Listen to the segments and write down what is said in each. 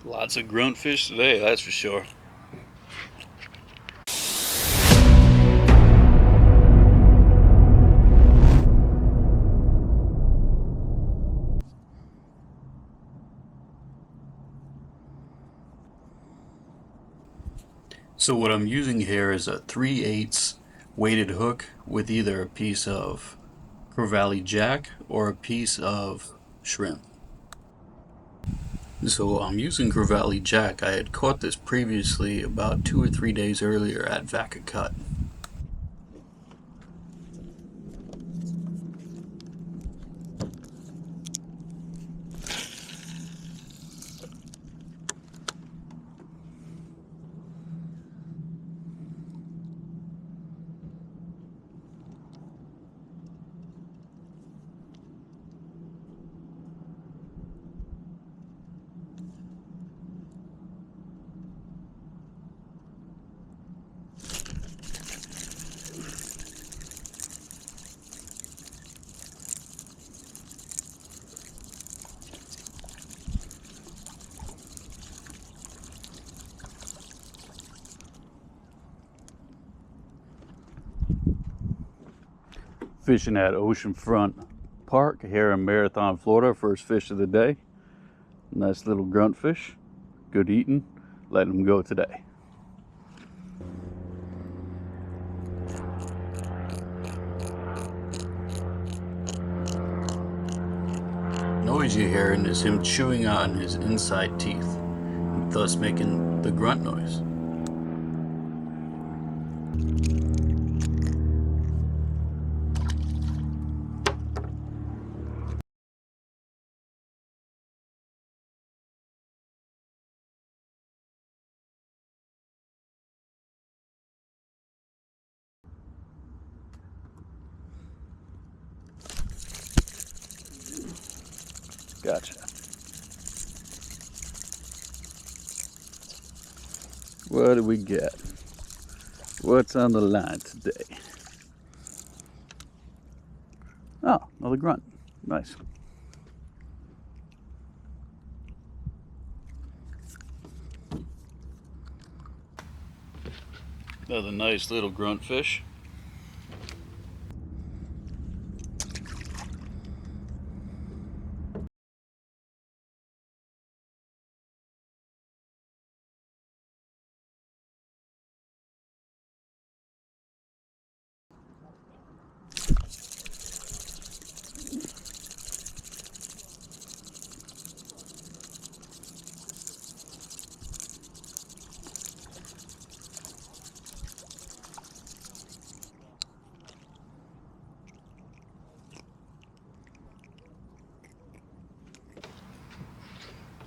Lots of grunt fish today, that's for sure. So what I'm using here is a 3/8 weighted hook with either a piece of Crevalle jack or a piece of shrimp. So I'm using Crevalle jack. I had caught this previously about 2 or 3 days earlier at Vaca Cut. Fishing at Oceanfront Park here in Marathon, Florida. First fish of the day. Nice little grunt fish. Good eating. Letting them go today. The noise you're hearing is him chewing on his inside teeth, thus making the grunt noise. Gotcha. What do we get? What's on the line today? Oh, another grunt. Nice. Another nice little grunt fish.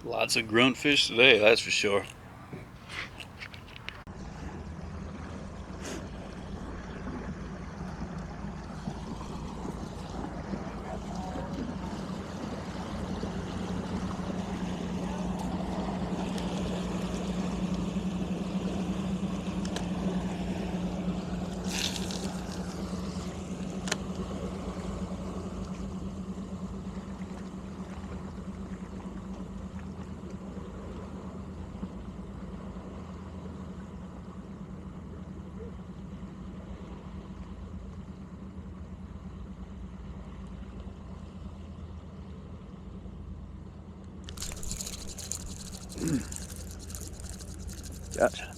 Lots of grunt fish today, that's for sure. Gotcha.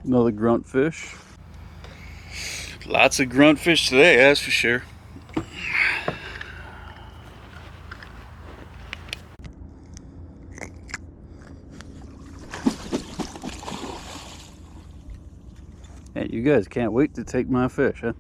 Another grunt fish. Lots of grunt fish today, that's for sure. Hey, you guys can't wait to take my fish, huh?